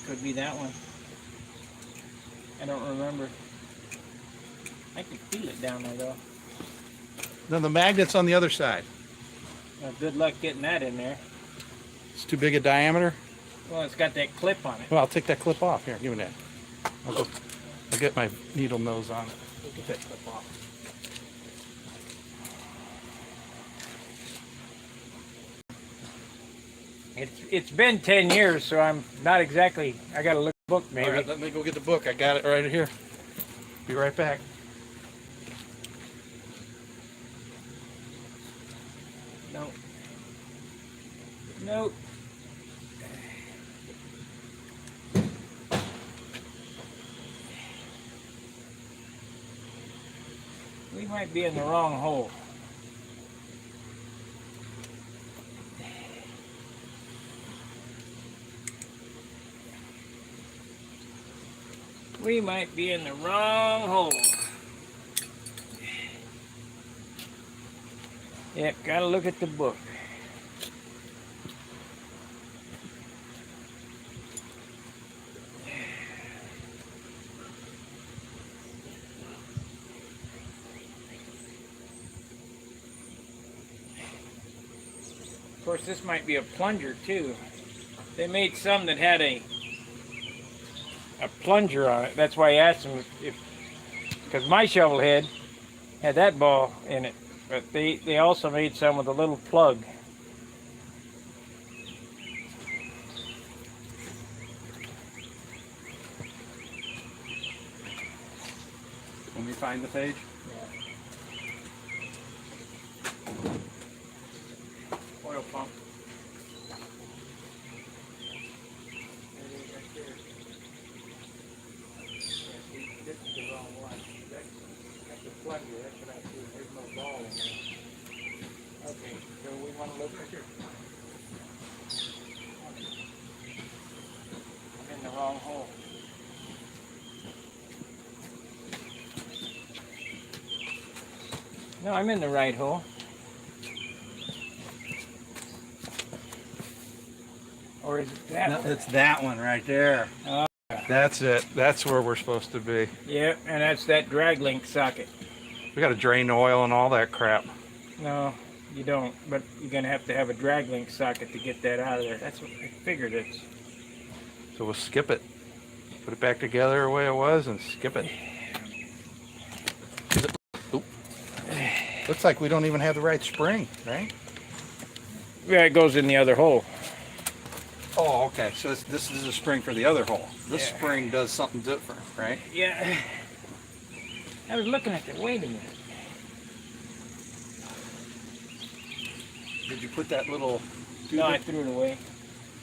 A: Could be that one. I don't remember. I can feel it down there though.
B: Then the magnet's on the other side.
A: Well, good luck getting that in there.
B: It's too big a diameter.
A: Well, it's got that clip on it.
B: Well, I'll take that clip off. Here, give me that. I'll get my needle nose on it. Get that clip off.
A: It's been 10 years, so I'm not exactly. I got to look at the book maybe.
B: All right, let me go get the book. I got it right here. Be right back.
A: No. No. We might be in the wrong hole. We might be in the wrong hole. Yep, gotta look at the book. Of course, this might be a plunger too. They made some that had a plunger on it. That's why I asked them if because my shovel head had that ball in it, but they also made some with a little plug.
B: Let me find the page.
A: Oil pump. This is the wrong one. That's the plunger. That's what I see. There's no ball in there. Okay, so we want to look at here. I'm in the wrong hole. No, I'm in the right hole. Or is it that one?
B: It's that one right there.
A: Oh.
B: That's it. That's where we're supposed to be.
A: Yeah, and that's that drag link socket.
B: We got to drain the oil and all that crap.
A: No, you don't. But you're going to have a drag link socket to get that out of there. That's what I figured it's.
B: So we'll skip it. Put it back together the way it was and skip it. Oop. Looks like we don't even have the right spring, right?
A: Yeah, it goes in the other hole.
B: Oh, okay. So this is a spring for the other hole. This
A: Yeah.
B: spring does something different, right?
A: Yeah. I was looking at it. Wait a minute.
B: Did you put that little...
A: No, I threw it away.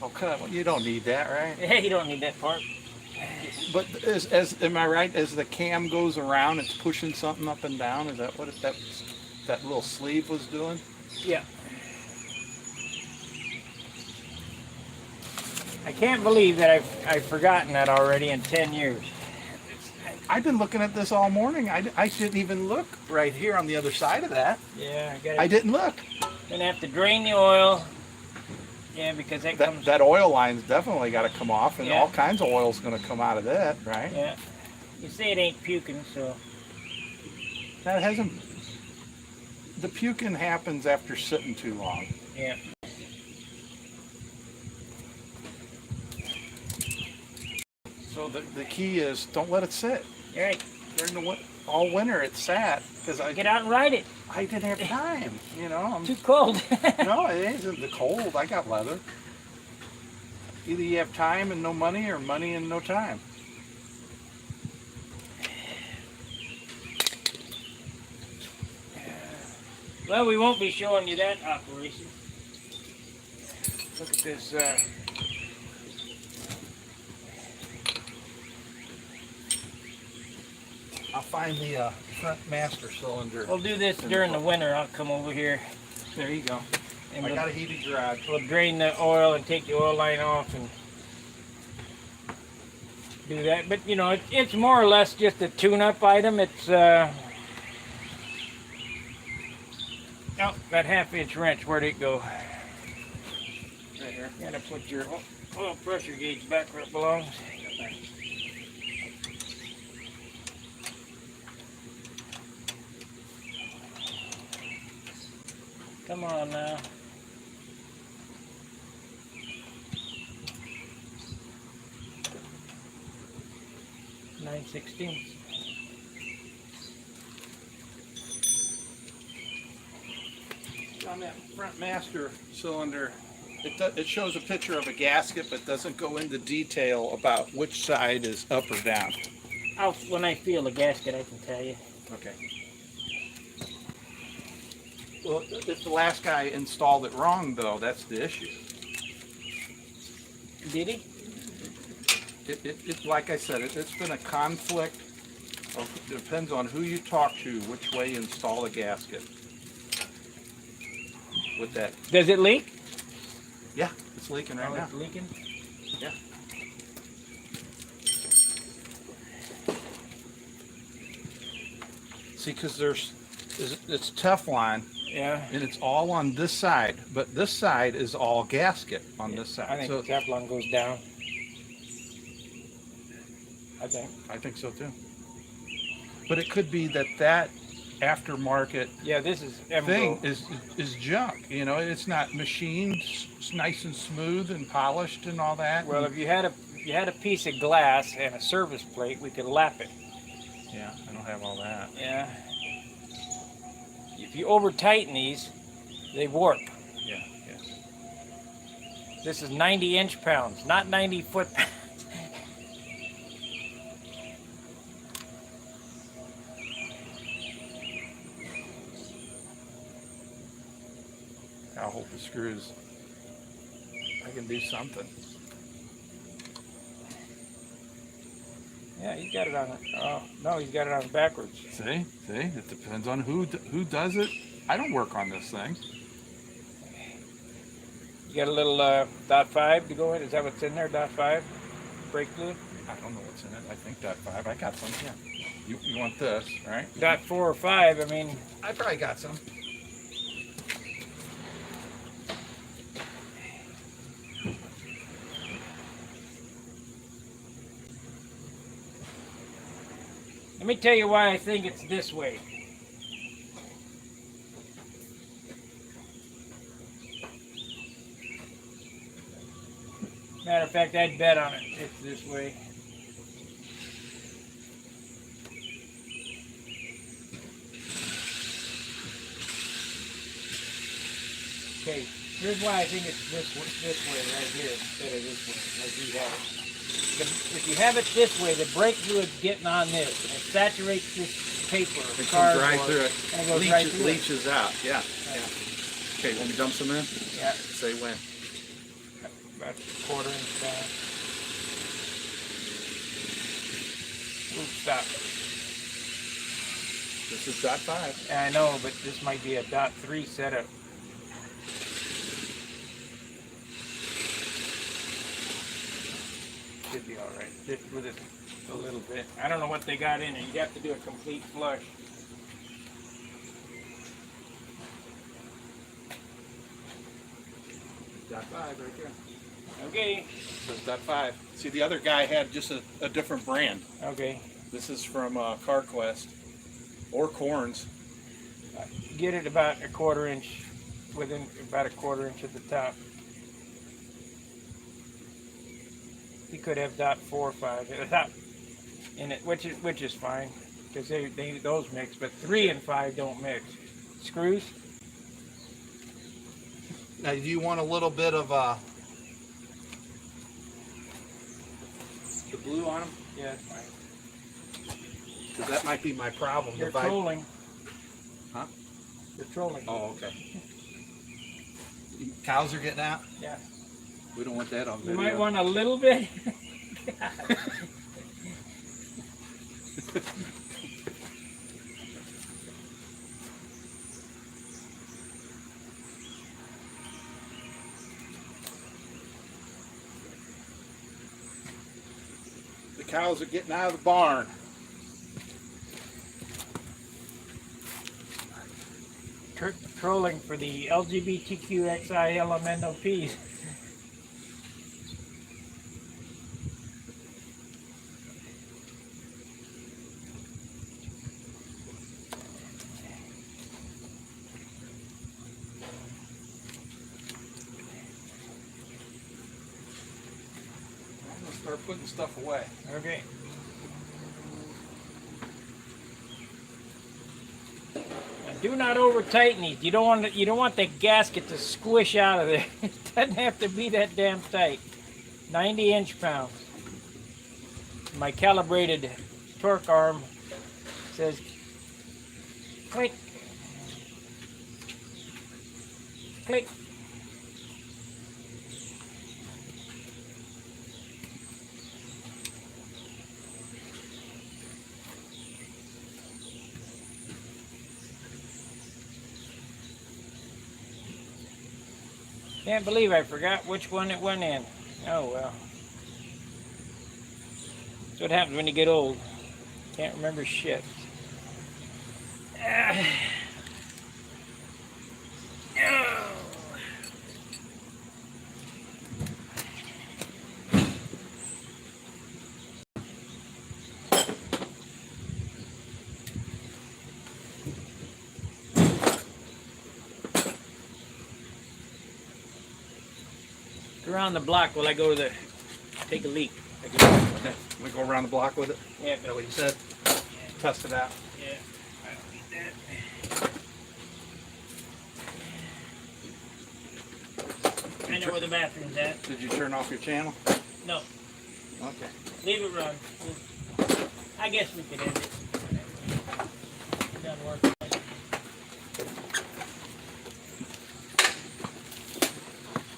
B: Oh, cut. You don't need that, right?
A: Hey, you don't need that part.
B: But am I right? As the cam goes around, it's pushing something up and down. Is that what that little sleeve was doing?
A: Yeah. I can't believe that I've forgotten that already in 10 years.
B: I've been looking at this all morning. I didn't even look right here on the other side of that.
A: Yeah,
B: I didn't look.
A: Gonna have to drain the oil. Yeah, because
B: That oil line's definitely got to come off, and
A: Yeah.
B: all kinds of oil's going to come out of that, right?
A: Yeah. You say it ain't puking, so.
B: That hasn't. The puking happens after sitting too long.
A: Yeah.
B: So the key is don't let it sit.
A: Right.
B: During the all winter it sat because
A: Get out and ride it.
B: I didn't have time. You know, I'm
A: Too cold.
B: no, it isn't the cold. I got leather. Either you have time and no money, or money and no time.
A: Well, we won't be showing you that operation. Look at this.
B: I'll find the front master cylinder.
A: We'll do this during the winter. I'll come over here.
B: There you go.
A: And
B: I
A: we'll,
B: got a heated garage.
A: we'll drain the oil and take the oil line off and do that. But, you know, it's more or less just a tune-up item. It's, oh, that half-inch wrench, where'd it go? Right here. You gotta put your oil pressure gauge back where it belongs. Come on now. .9/16.
B: On that front master cylinder, it shows a picture of a gasket, but doesn't go into detail about which side is up or down.
A: When I feel the gasket, I can tell you.
B: Okay. Well, if the last guy installed it wrong, though, that's the issue.
A: Did he?
B: It like I said, it's been a conflict. It depends on who you talk to, which way you install a gasket. With that,
A: Does it leak?
B: yeah, it's leaking right
A: Oh,
B: now.
A: it's leaking?
B: Yeah. See, because it's Teflon,
A: Yeah.
B: and it's all on this side, but this side is all gasket on this side.
A: I think
B: So
A: the Teflon goes down.
B: I think so too. But it could be that aftermarket
A: Yeah, this is
B: thing
A: Emgo.
B: is junk. You know, it's not machined, it's nice and smooth and polished and all that.
A: Well, if you had a piece of glass and a service plate, we could lap it.
B: Yeah, I don't have all that.
A: Yeah. If you over tighten these, they warp.
B: Yeah, yeah.
A: This is 90 inch-pounds, not 90 foot-pounds.
B: I'll hold the screws. I can do something.
A: Yeah, he's got it on it. Oh, no, he's got it on backwards.
B: See, it depends on who does it. I don't work on this thing.
A: You got a little .5 to go in? Is that what's in there, .5? Brake fluid?
B: I don't know what's in it. I think .5. I got some. Yeah. You want this, right?
A: .4 or 5, I mean.
B: I probably got some.
A: Let me tell you why I think it's this way. Matter of fact, I'd bet on it. It's this way. Okay, here's why I think it's this way right here instead of this way, like we have it. If you have it this way, the brake fluid's getting on this, and it saturates this paper.
B: It comes right through it.
A: And it goes right through it.
B: Leaches out. Yeah. Yeah. Okay, when we dump some in,
A: Yeah,
B: say when.
A: about a quarter inch down. Oops, stop.
B: This is .5.
A: I know, but this might be a .3 setup. Should be all right. With it a little bit. I don't know what they got in it. You'd have to do a complete flush.
B: Dot 5 right there.
A: Okay.
B: Says dot 5. See, the other guy had just a different brand.
A: Okay.
B: This is from CarQuest or Corns.
A: Get it about a 1/4 inch, within about a 1/4 inch at the top. You could have dot 4 or 5 at the top in it, which is fine because those mix, but 3 and 5 don't mix. Screws.
B: Now, do you want a little bit of the blue on them?
A: Yeah, it's fine.
B: Because that might be my problem.
A: You're trolling.
B: Huh?
A: You're trolling.
B: Oh, okay. Cows are getting out?
A: Yeah.
B: We don't want that on video.
A: You might want a little bit.
B: The cows are getting out of the barn.
A: Trolling for the LGBTQXI LMNOPs.
B: I'm gonna start putting stuff away.
A: Okay. Do not over tighten these. You don't want the gasket to squish out of there. It doesn't have to be that damn tight. 90 inch-pounds. My calibrated torque arm says click, click. Can't believe I forgot which one it went in. Oh well. That's what happens when you get old. Can't remember shit. Around the block while I go to take a leak.
B: Okay. We go around the block with it?
A: Yeah.
B: Is that what you said? Yeah. Test it out.
A: Yeah. I don't need that. I know where the bathroom's at.
B: Did you turn off your channel?
A: No.
B: Okay.
A: Leave it run. I guess we could end it. It doesn't work.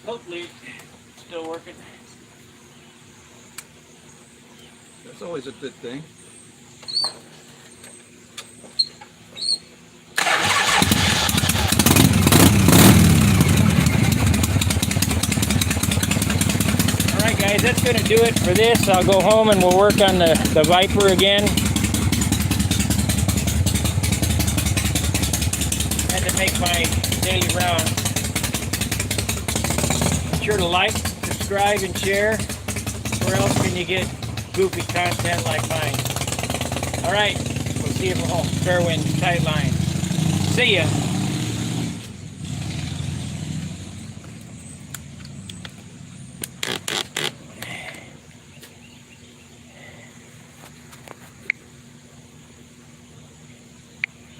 A: Hopefully it's still working.
B: That's always a good thing.
A: Alright guys, that's going to do it for this. I'll go home and we'll work on the Viper again. Had to make my daily round. Be sure to like, subscribe, and share. Where else can you get goofy content like mine? Alright, we'll see you from home. Fair wind, tight line. See ya.